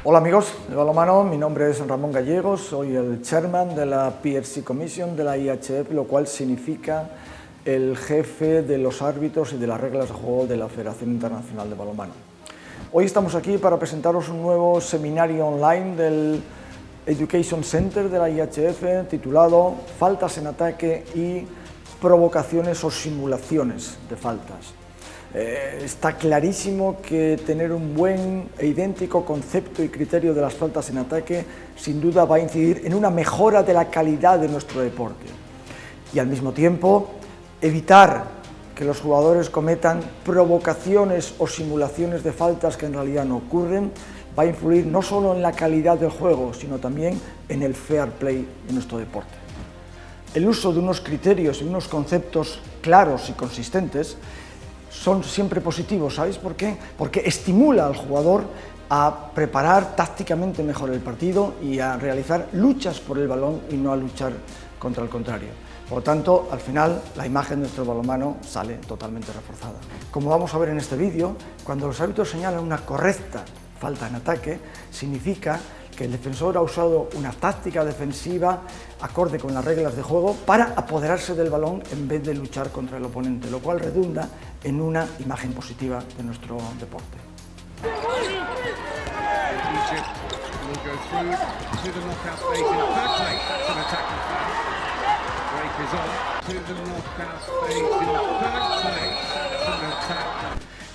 Hola amigos de balonmano, mi nombre es Ramón Gallegos, soy el chairman de la PRC Commission de la IHF, lo cual significa el jefe de los árbitros y de las reglas de juego de la Federación Internacional de Balonmano. Hoy estamos aquí para presentaros un nuevo seminario online del Education Center de la IHF titulado Faltas en ataque y provocaciones o simulaciones de faltas. Está clarísimo que tener un buen e idéntico concepto y criterio de las faltas en ataque sin duda va a incidir en una mejora de la calidad de nuestro deporte y al mismo tiempo evitar que los jugadores cometan provocaciones o simulaciones de faltas que en realidad no ocurren va a influir no solo en la calidad del juego sino también en el fair play de nuestro deporte. El uso de unos criterios y unos conceptos claros y consistentes son siempre positivos, ¿sabéis por qué? Porque estimula al jugador a preparar tácticamente mejor el partido y a realizar luchas por el balón y no a luchar contra el contrario. Por lo tanto, al final, la imagen de nuestro balonmano sale totalmente reforzada. Como vamos a ver en este vídeo, cuando los árbitros señalan una correcta falta en ataque, significa que el defensor ha usado una táctica defensiva acorde con las reglas de juego para apoderarse del balón en vez de luchar contra el oponente, lo cual redunda en una imagen positiva de nuestro deporte.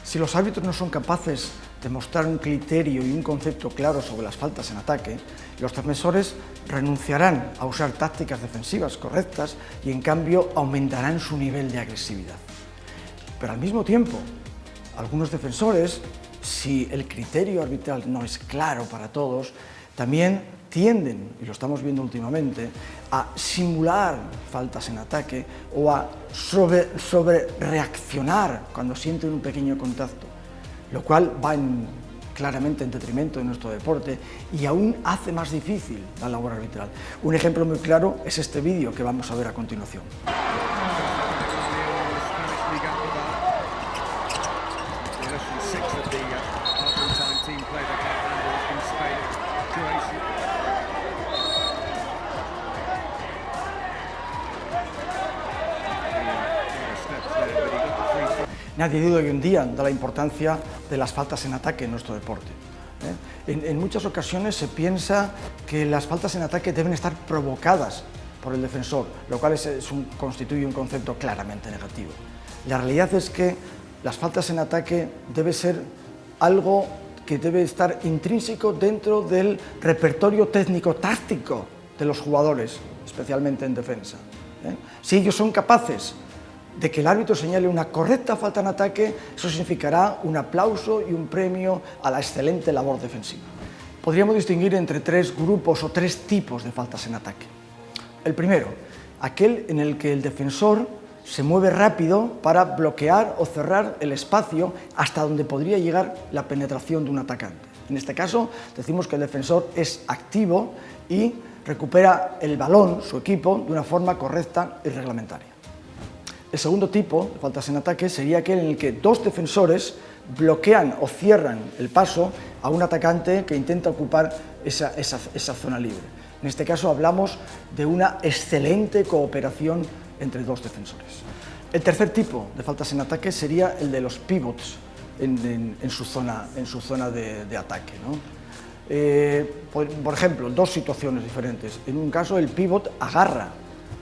Si los árbitros no son capaces de mostrar un criterio y un concepto claro sobre las faltas en ataque, los defensores renunciarán a usar tácticas defensivas correctas y en cambio aumentarán su nivel de agresividad. Pero al mismo tiempo, algunos defensores, si el criterio arbitral no es claro para todos, también tienden, y lo estamos viendo últimamente, a simular faltas en ataque o a sobre reaccionar cuando sienten un pequeño contacto, lo cual va claramente en detrimento de nuestro deporte y aún hace más difícil la labor arbitral. Un ejemplo muy claro es este vídeo que vamos a ver a continuación. Nadie duda hoy en día de la importancia de las faltas en ataque en nuestro deporte. En muchas ocasiones se piensa que las faltas en ataque deben estar provocadas por el defensor, lo cual constituye un concepto claramente negativo. La realidad es que las faltas en ataque debe ser algo que debe estar intrínseco dentro del repertorio técnico-táctico de los jugadores, especialmente en defensa. Si ellos son capaces de que el árbitro señale una correcta falta en ataque, eso significará un aplauso y un premio a la excelente labor defensiva. Podríamos distinguir entre tres grupos o tres tipos de faltas en ataque. El primero, aquel en el que el defensor se mueve rápido para bloquear o cerrar el espacio hasta donde podría llegar la penetración de un atacante. En este caso, decimos que el defensor es activo y recupera el balón, su equipo, de una forma correcta y reglamentaria. El segundo tipo de faltas en ataque sería aquel en el que dos defensores bloquean o cierran el paso a un atacante que intenta ocupar esa zona libre. En este caso hablamos de una excelente cooperación entre dos defensores. El tercer tipo de faltas en ataque sería el de los pivots en su zona de ataque, ¿no? Por ejemplo, dos situaciones diferentes. En un caso el pivot agarra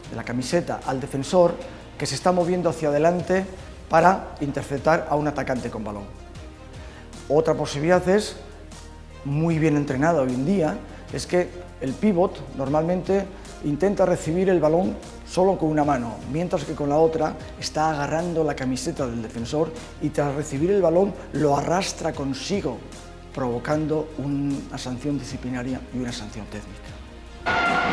de la camiseta al defensor que se está moviendo hacia adelante para interceptar a un atacante con balón. Otra posibilidad es, muy bien entrenada hoy en día, es que el pívot normalmente intenta recibir el balón solo con una mano, mientras que con la otra está agarrando la camiseta del defensor y tras recibir el balón lo arrastra consigo, provocando una sanción disciplinaria y una sanción técnica.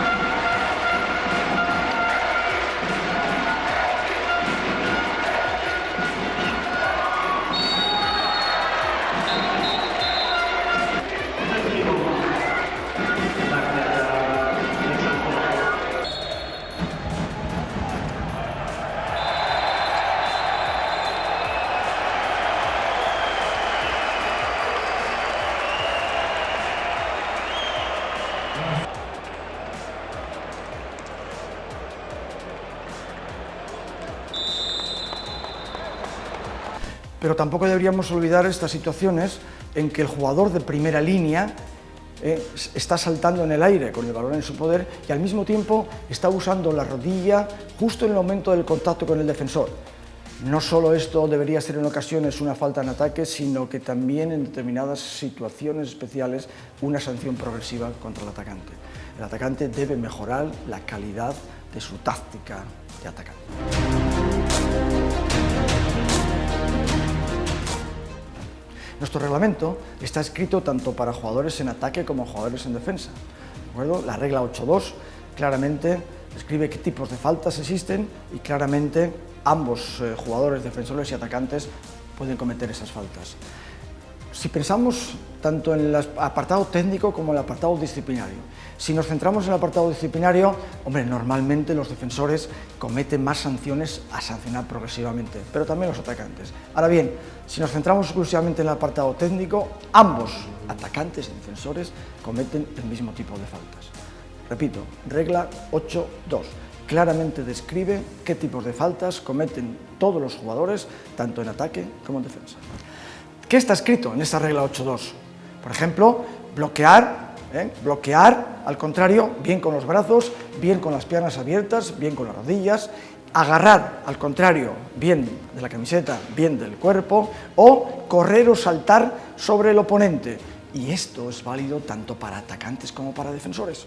Pero tampoco deberíamos olvidar estas situaciones en que el jugador de primera línea está saltando en el aire con el balón en su poder y al mismo tiempo está usando la rodilla justo en el momento del contacto con el defensor. No solo esto debería ser en ocasiones una falta en ataque, sino que también en determinadas situaciones especiales una sanción progresiva contra el atacante. El atacante debe mejorar la calidad de su táctica de atacante. Nuestro reglamento está escrito tanto para jugadores en ataque como jugadores en defensa. ¿De acuerdo? La regla 8.2 claramente describe qué tipos de faltas existen y claramente ambos jugadores, defensores y atacantes, pueden cometer esas faltas. Si pensamos tanto en el apartado técnico como en el apartado disciplinario, si nos centramos en el apartado disciplinario, hombre, normalmente los defensores cometen más sanciones a sancionar progresivamente, pero también los atacantes. Ahora bien, si nos centramos exclusivamente en el apartado técnico, ambos, atacantes y defensores, cometen el mismo tipo de faltas. Repito, regla 8.2. Claramente describe qué tipos de faltas cometen todos los jugadores, tanto en ataque como en defensa. ¿Qué está escrito en esta regla 8.2? Por ejemplo, bloquear al contrario, bien con los brazos, bien con las piernas abiertas, bien con las rodillas, agarrar al contrario, bien de la camiseta, bien del cuerpo, o correr o saltar sobre el oponente. Y esto es válido tanto para atacantes como para defensores.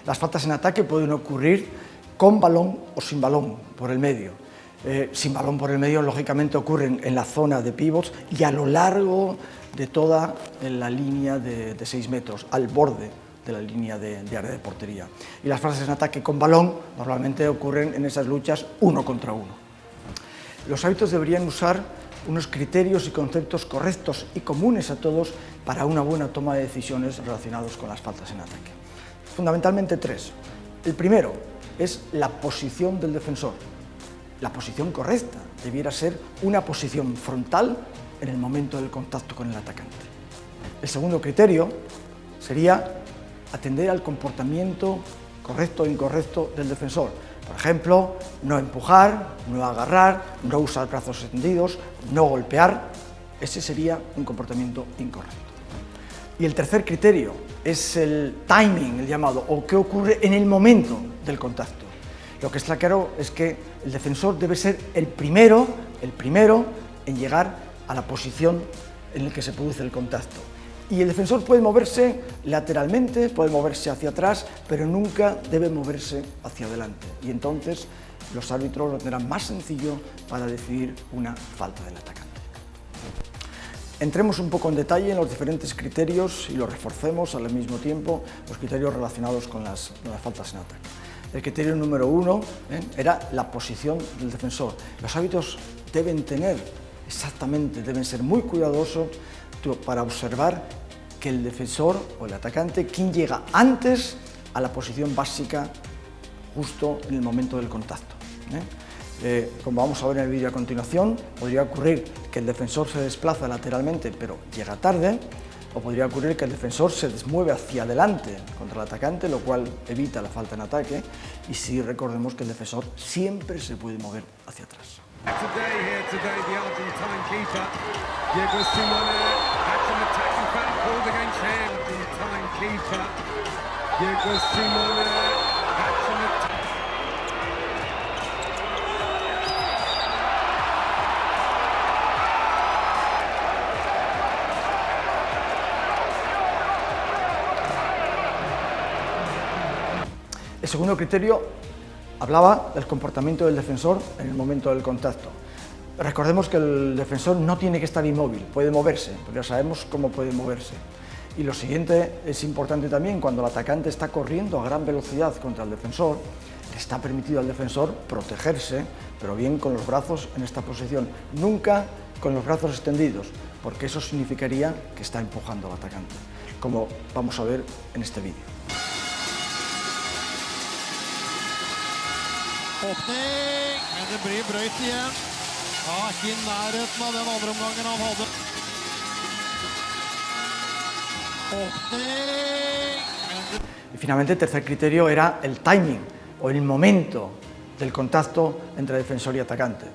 Las faltas en ataque pueden ocurrir con balón o sin balón por el medio. Sin balón por el medio, lógicamente, ocurren en la zona de pivots y a lo largo de toda la línea de 6 metros, al borde de la línea de área de portería. Y las faltas en ataque con balón normalmente ocurren en esas luchas 1 contra 1. Los árbitros deberían usar unos criterios y conceptos correctos y comunes a todos para una buena toma de decisiones relacionados con las faltas en ataque. Fundamentalmente 3. El primero es la posición del defensor. La posición correcta debiera ser una posición frontal en el momento del contacto con el atacante. El segundo criterio sería atender al comportamiento correcto o incorrecto del defensor. Por ejemplo, no empujar, no agarrar, no usar brazos extendidos, no golpear. Ese sería un comportamiento incorrecto. Y el tercer criterio es el timing, el llamado, o qué ocurre en el momento del contacto. Lo que está claro es que el defensor debe ser el primero en llegar a la posición en la que se produce el contacto. Y el defensor puede moverse lateralmente, puede moverse hacia atrás, pero nunca debe moverse hacia adelante. Y entonces los árbitros lo tendrán más sencillo para decidir una falta del atacante. Entremos un poco en detalle en los diferentes criterios y los reforcemos al mismo tiempo, los criterios relacionados con las faltas en ataque. El criterio número 1 era la posición del defensor. Los árbitros deben ser muy cuidadosos para observar que el defensor o el atacante, quien llega antes a la posición básica justo en el momento del contacto. Como vamos a ver en el vídeo a continuación, podría ocurrir que el defensor se desplaza lateralmente pero llega tarde, o podría ocurrir que el defensor se mueve hacia adelante contra el atacante, lo cual evita la falta en ataque, y sí recordemos que el defensor siempre se puede mover hacia atrás. El segundo criterio hablaba del comportamiento del defensor en el momento del contacto. Recordemos que el defensor no tiene que estar inmóvil, puede moverse, pero ya sabemos cómo puede moverse. Y lo siguiente es importante también: cuando el atacante está corriendo a gran velocidad contra el defensor, le está permitido al defensor protegerse, pero bien con los brazos en esta posición, nunca con los brazos extendidos, porque eso significaría que está empujando al atacante, como vamos a ver en este vídeo. Åpning, men det blir brøyt igjen. Ja, ikke i nærheten av den andre omgangen han hadde. Åpning, men det... Y finalmente el tercer criterio era el timing o el momento del contacto entre defensor y atacante.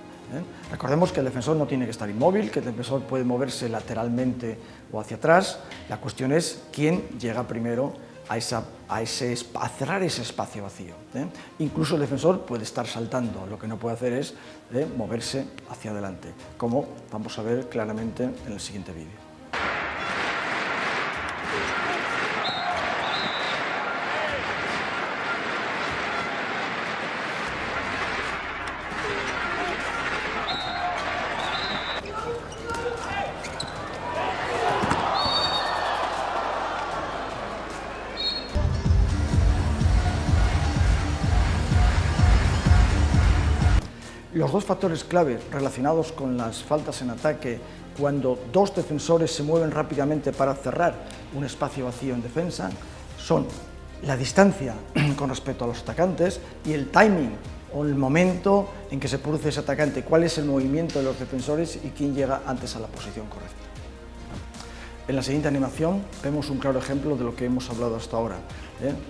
Recordemos que el defensor no tiene que estar inmóvil, que el defensor puede moverse lateralmente o hacia atrás. La cuestión es quién llega primero a cerrar ese espacio vacío. Incluso el defensor puede estar saltando, lo que no puede hacer es moverse hacia adelante, como vamos a ver claramente en el siguiente vídeo. Los dos factores clave relacionados con las faltas en ataque cuando dos defensores se mueven rápidamente para cerrar un espacio vacío en defensa son la distancia con respecto a los atacantes y el timing o el momento en que se produce ese atacante, cuál es el movimiento de los defensores y quién llega antes a la posición correcta. En la siguiente animación vemos un claro ejemplo de lo que hemos hablado hasta ahora.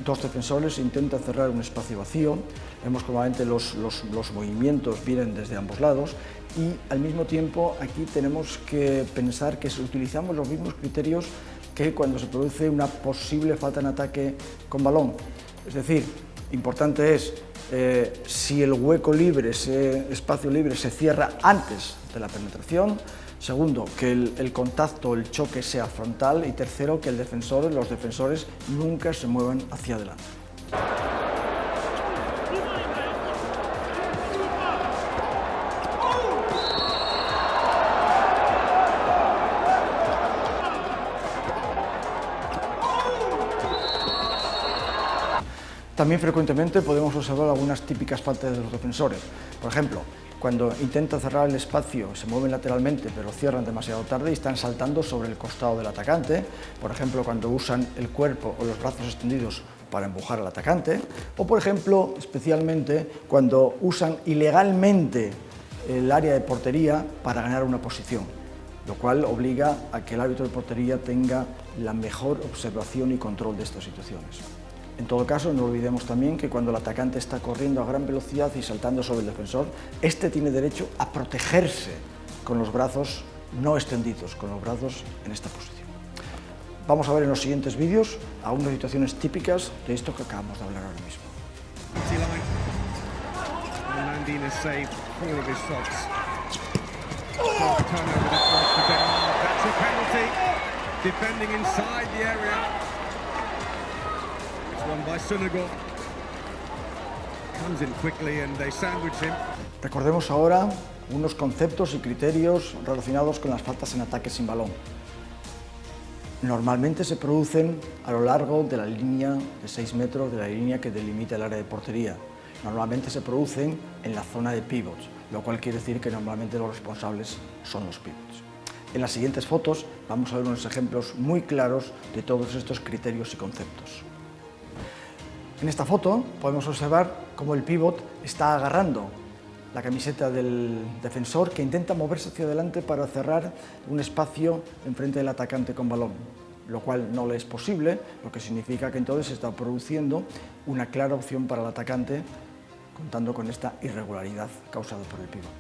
Dos defensores intentan cerrar un espacio vacío, vemos que normalmente los movimientos vienen desde ambos lados y al mismo tiempo aquí tenemos que pensar que utilizamos los mismos criterios que cuando se produce una posible falta en ataque con balón. Es decir, importante es si el hueco libre, ese espacio libre se cierra antes de la penetración. Segundo, que el contacto, el choque sea frontal y tercero, que los defensores nunca se muevan hacia adelante. También frecuentemente podemos observar algunas típicas faltas de los defensores. Por ejemplo, cuando intentan cerrar el espacio, se mueven lateralmente, pero cierran demasiado tarde y están saltando sobre el costado del atacante. Por ejemplo, cuando usan el cuerpo o los brazos extendidos para empujar al atacante. O, por ejemplo, especialmente cuando usan ilegalmente el área de portería para ganar una posición, lo cual obliga a que el árbitro de portería tenga la mejor observación y control de estas situaciones. En todo caso, no olvidemos también que cuando el atacante está corriendo a gran velocidad y saltando sobre el defensor, este tiene derecho a protegerse con los brazos no extendidos, con los brazos en esta posición. Vamos a ver en los siguientes vídeos algunas situaciones típicas de esto que acabamos de hablar ahora mismo. Recordemos ahora unos conceptos y criterios relacionados con las faltas en ataque sin balón. Normalmente se producen a lo largo de la línea de 6 metros de la línea que delimita el área de portería. Normalmente se producen en la zona de pivots, lo cual quiere decir que normalmente los responsables son los pivots. En las siguientes fotos vamos a ver unos ejemplos muy claros de todos estos criterios y conceptos. En esta foto podemos observar cómo el pívot está agarrando la camiseta del defensor que intenta moverse hacia adelante para cerrar un espacio enfrente del atacante con balón, lo cual no le es posible, lo que significa que entonces se está produciendo una clara opción para el atacante contando con esta irregularidad causada por el pívot.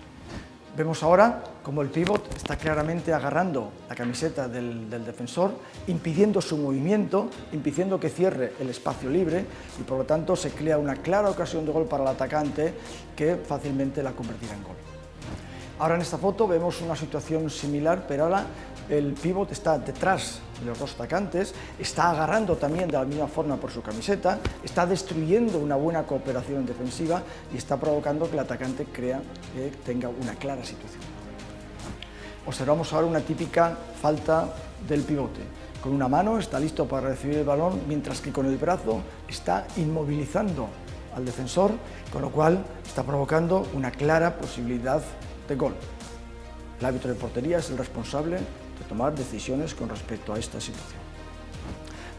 Vemos ahora cómo el pívot está claramente agarrando la camiseta del defensor, impidiendo su movimiento, impidiendo que cierre el espacio libre y por lo tanto se crea una clara ocasión de gol para el atacante que fácilmente la convertirá en gol. Ahora en esta foto vemos una situación similar, pero ahora el pívot está detrás de los dos atacantes, está agarrando también de la misma forma por su camiseta, está destruyendo una buena cooperación defensiva y está provocando que el atacante crea que tenga una clara situación. Observamos ahora una típica falta del pivote. Con una mano está listo para recibir el balón, mientras que con el brazo está inmovilizando al defensor, con lo cual está provocando una clara posibilidad de gol. El árbitro de portería es el responsable de tomar decisiones con respecto a esta situación.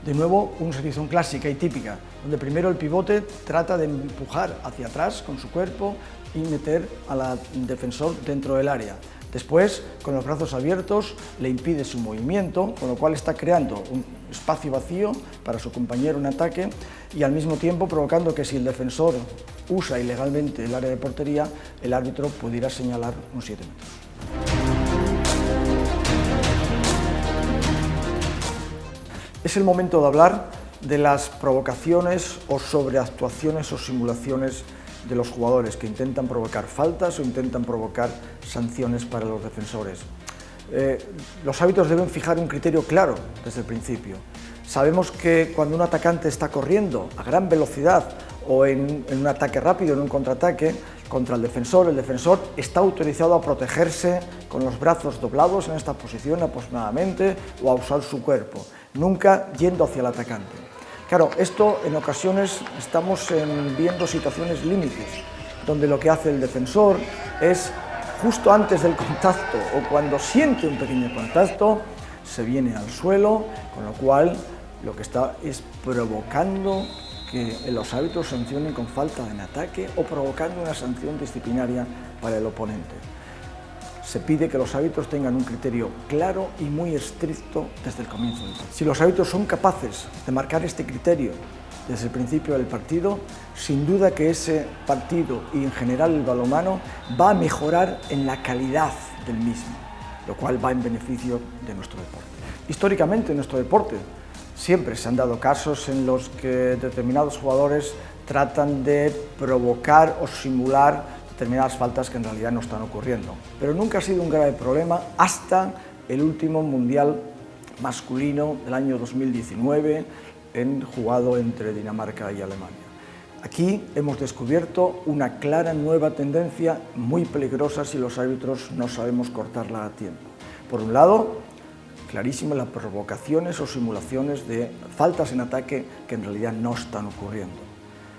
De nuevo, una situación clásica y típica, donde primero el pivote trata de empujar hacia atrás con su cuerpo y meter al defensor dentro del área. Después, con los brazos abiertos, le impide su movimiento, con lo cual está creando un espacio vacío para su compañero en ataque y al mismo tiempo provocando que si el defensor usa ilegalmente el área de portería, el árbitro pudiera señalar un 7 metros. Es el momento de hablar de las provocaciones o sobreactuaciones o simulaciones de los jugadores que intentan provocar faltas o intentan provocar sanciones para los defensores. Los árbitros deben fijar un criterio claro desde el principio. Sabemos que cuando un atacante está corriendo a gran velocidad o en un ataque rápido, en un contraataque contra el defensor está autorizado a protegerse con los brazos doblados en esta posición aproximadamente o a usar su cuerpo, nunca yendo hacia el atacante. Claro, esto en ocasiones estamos viendo situaciones límites, donde lo que hace el defensor es, justo antes del contacto o cuando siente un pequeño contacto, se viene al suelo, con lo cual lo que está es provocando que los árbitros sancionen con falta en ataque o provocando una sanción disciplinaria para el oponente. Se pide que los árbitros tengan un criterio claro y muy estricto desde el comienzo del partido. Si los árbitros son capaces de marcar este criterio desde el principio del partido, sin duda que ese partido y en general el balonmano va a mejorar en la calidad del mismo, lo cual va en beneficio de nuestro deporte. Históricamente en nuestro deporte siempre se han dado casos en los que determinados jugadores tratan de provocar o simular determinadas faltas que en realidad no están ocurriendo. Pero nunca ha sido un grave problema hasta el último Mundial masculino del año 2019, jugado entre Dinamarca y Alemania. Aquí hemos descubierto una clara nueva tendencia muy peligrosa si los árbitros no sabemos cortarla a tiempo. Por un lado, clarísimo las provocaciones o simulaciones de faltas en ataque que en realidad no están ocurriendo.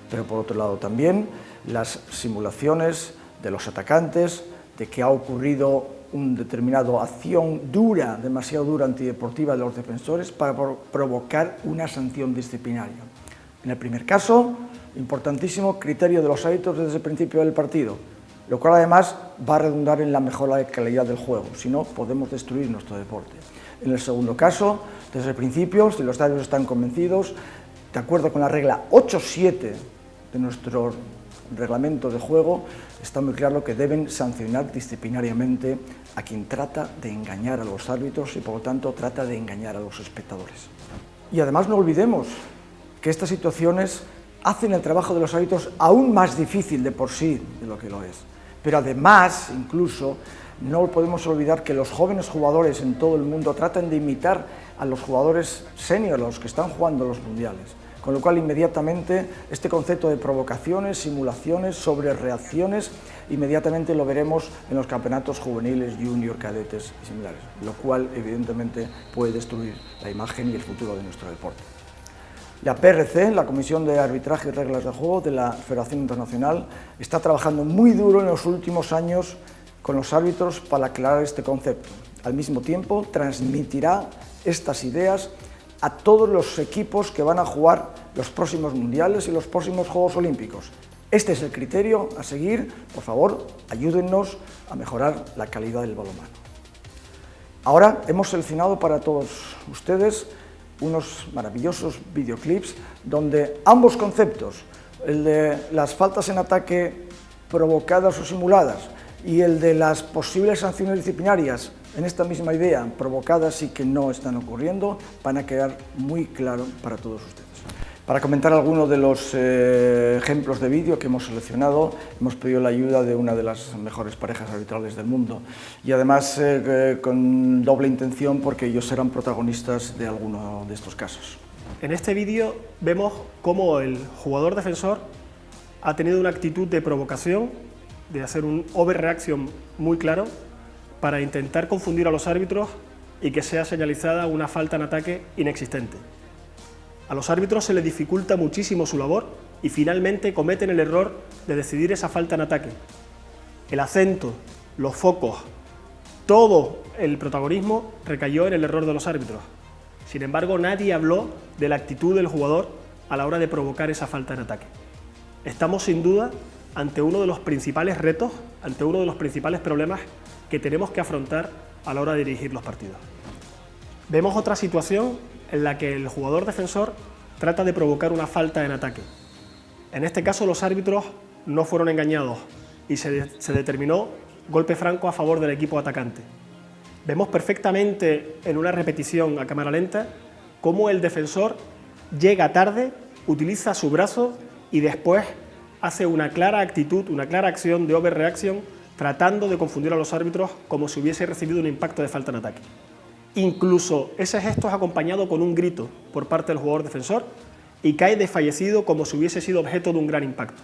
Pero por otro lado también las simulaciones de los atacantes de que ha ocurrido una determinada acción dura, demasiado dura, antideportiva de los defensores para provocar una sanción disciplinaria. En el primer caso, importantísimo criterio de los árbitros desde el principio del partido, lo cual además va a redundar en la mejora de calidad del juego, si no podemos destruir nuestro deporte. En el segundo caso, desde el principio, si los árbitros están convencidos, de acuerdo con la regla 8.7 de nuestro reglamento de juego, está muy claro que deben sancionar disciplinariamente a quien trata de engañar a los árbitros y por lo tanto trata de engañar a los espectadores. Y además no olvidemos que estas situaciones hacen el trabajo de los árbitros aún más difícil de por sí de lo que lo es. Pero además, incluso, no podemos olvidar que los jóvenes jugadores en todo el mundo tratan de imitar a los jugadores senior, los que están jugando los mundiales. Con lo cual, inmediatamente, este concepto de provocaciones, simulaciones, sobrereacciones, inmediatamente lo veremos en los campeonatos juveniles, junior, cadetes y similares, lo cual, evidentemente, puede destruir la imagen y el futuro de nuestro deporte. La PRC, la Comisión de Arbitraje y Reglas de Juego de la Federación Internacional, está trabajando muy duro en los últimos años con los árbitros para aclarar este concepto. Al mismo tiempo, transmitirá estas ideas a todos los equipos que van a jugar los próximos mundiales y los próximos Juegos Olímpicos. Este es el criterio a seguir. Por favor, ayúdennos a mejorar la calidad del balonmano. Ahora hemos seleccionado para todos ustedes unos maravillosos videoclips donde ambos conceptos, el de las faltas en ataque provocadas o simuladas y el de las posibles sanciones disciplinarias en esta misma idea, provocadas y que no están ocurriendo, van a quedar muy claro para todos ustedes. Para comentar algunos de los ejemplos de vídeo que hemos seleccionado, hemos pedido la ayuda de una de las mejores parejas arbitrales del mundo y además con doble intención porque ellos serán protagonistas de alguno de estos casos. En este vídeo vemos cómo el jugador defensor ha tenido una actitud de provocación, de hacer un overreaction muy claro para intentar confundir a los árbitros y que sea señalizada una falta en ataque inexistente. A los árbitros se les dificulta muchísimo su labor y finalmente cometen el error de decidir esa falta en ataque. El acento, los focos, todo el protagonismo recayó en el error de los árbitros. Sin embargo, nadie habló de la actitud del jugador a la hora de provocar esa falta en ataque. Estamos sin duda ante uno de los principales retos, ante uno de los principales problemas que tenemos que afrontar a la hora de dirigir los partidos. Vemos otra situación en la que el jugador defensor trata de provocar una falta en ataque. En este caso los árbitros no fueron engañados y se determinó golpe franco a favor del equipo atacante. Vemos perfectamente en una repetición a cámara lenta cómo el defensor llega tarde, utiliza su brazo y después hace una clara actitud, una clara acción de overreaction, tratando de confundir a los árbitros como si hubiese recibido un impacto de falta en ataque. Incluso ese gesto es acompañado con un grito por parte del jugador defensor y cae desfallecido como si hubiese sido objeto de un gran impacto.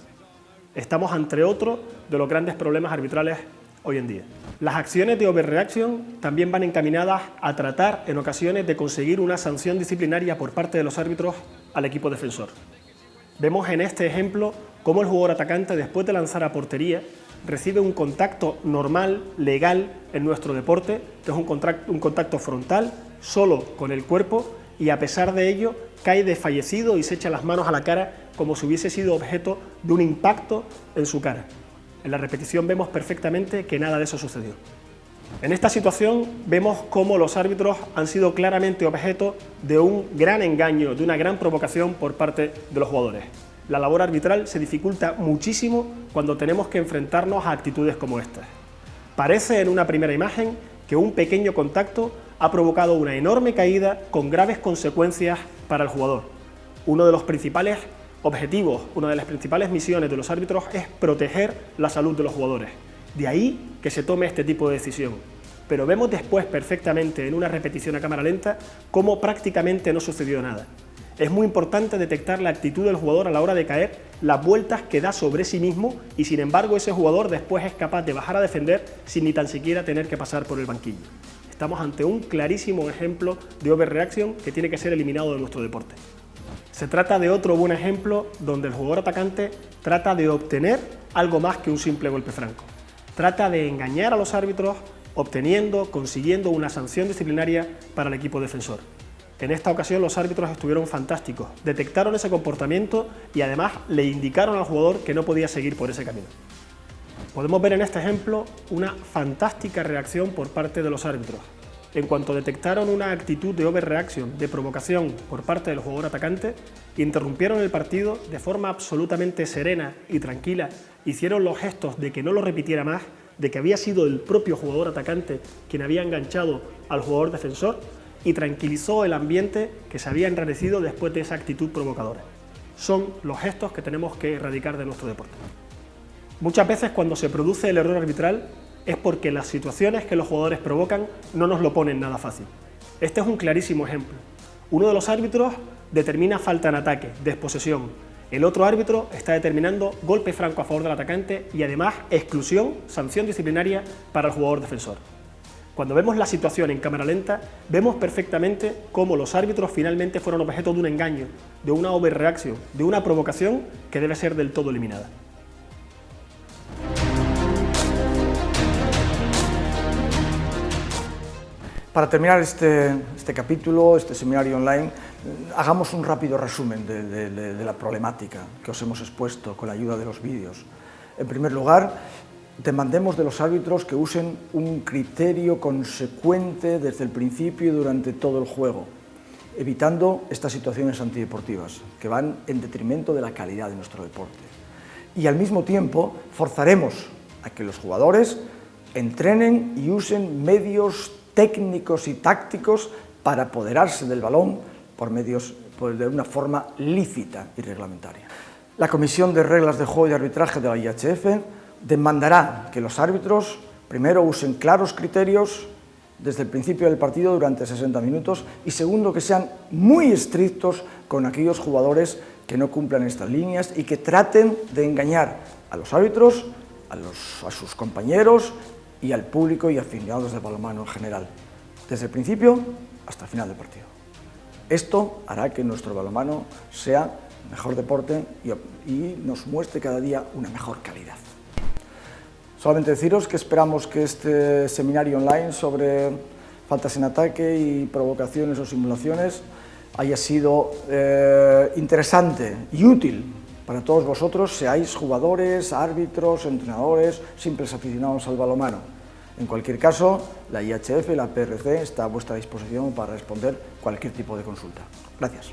Estamos ante otro de los grandes problemas arbitrales hoy en día. Las acciones de overreaction también van encaminadas a tratar en ocasiones de conseguir una sanción disciplinaria por parte de los árbitros al equipo defensor. Vemos en este ejemplo cómo el jugador atacante, después de lanzar a portería, recibe un contacto normal, legal en nuestro deporte, que es un contacto frontal, solo con el cuerpo, y a pesar de ello cae desfallecido y se echa las manos a la cara como si hubiese sido objeto de un impacto en su cara. En la repetición vemos perfectamente que nada de eso sucedió. En esta situación vemos cómo los árbitros han sido claramente objeto de un gran engaño, de una gran provocación por parte de los jugadores. La labor arbitral se dificulta muchísimo cuando tenemos que enfrentarnos a actitudes como estas. Parece en una primera imagen que un pequeño contacto ha provocado una enorme caída con graves consecuencias para el jugador. Uno de los principales objetivos, una de las principales misiones de los árbitros es proteger la salud de los jugadores. De ahí que se tome este tipo de decisión. Pero vemos después perfectamente en una repetición a cámara lenta cómo prácticamente no sucedió nada. Es muy importante detectar la actitud del jugador a la hora de caer, las vueltas que da sobre sí mismo y sin embargo ese jugador después es capaz de bajar a defender sin ni tan siquiera tener que pasar por el banquillo. Estamos ante un clarísimo ejemplo de overreaction que tiene que ser eliminado de nuestro deporte. Se trata de otro buen ejemplo donde el jugador atacante trata de obtener algo más que un simple golpe franco. Trata de engañar a los árbitros consiguiendo una sanción disciplinaria para el equipo defensor. En esta ocasión los árbitros estuvieron fantásticos, detectaron ese comportamiento y además le indicaron al jugador que no podía seguir por ese camino. Podemos ver en este ejemplo una fantástica reacción por parte de los árbitros. En cuanto detectaron una actitud de overreaction, de provocación por parte del jugador atacante, interrumpieron el partido de forma absolutamente serena y tranquila, hicieron los gestos de que no lo repitiera más, de que había sido el propio jugador atacante quien había enganchado al jugador defensor y tranquilizó el ambiente que se había enrarecido después de esa actitud provocadora. Son los gestos que tenemos que erradicar de nuestro deporte. Muchas veces cuando se produce el error arbitral es porque las situaciones que los jugadores provocan no nos lo ponen nada fácil. Este es un clarísimo ejemplo. Uno de los árbitros determina falta en ataque, desposesión. El otro árbitro está determinando golpe franco a favor del atacante y además exclusión, sanción disciplinaria para el jugador defensor. Cuando vemos la situación en cámara lenta, vemos perfectamente cómo los árbitros finalmente fueron objeto de un engaño, de una overreaction, de una provocación que debe ser del todo eliminada. Para terminar este capítulo, este seminario online, hagamos un rápido resumen de la problemática que os hemos expuesto con la ayuda de los vídeos. En primer lugar, demandemos de los árbitros que usen un criterio consecuente desde el principio y durante todo el juego, evitando estas situaciones antideportivas que van en detrimento de la calidad de nuestro deporte. Y al mismo tiempo, forzaremos a que los jugadores entrenen y usen medios técnicos y tácticos para apoderarse del balón de una forma lícita y reglamentaria. La Comisión de Reglas de Juego y de Arbitraje de la IHF demandará que los árbitros primero usen claros criterios desde el principio del partido durante 60 minutos y segundo que sean muy estrictos con aquellos jugadores que no cumplan estas líneas y que traten de engañar a los árbitros, a sus compañeros y al público y aficionados del balonmano en general, desde el principio hasta el final del partido. Esto hará que nuestro balonmano sea mejor deporte y nos muestre cada día una mejor calidad. Solamente deciros que esperamos que este seminario online sobre faltas en ataque y provocaciones o simulaciones haya sido interesante y útil para todos vosotros, seáis jugadores, árbitros, entrenadores, simples aficionados al balonmano. En cualquier caso, la IHF y la PRC está a vuestra disposición para responder cualquier tipo de consulta. Gracias.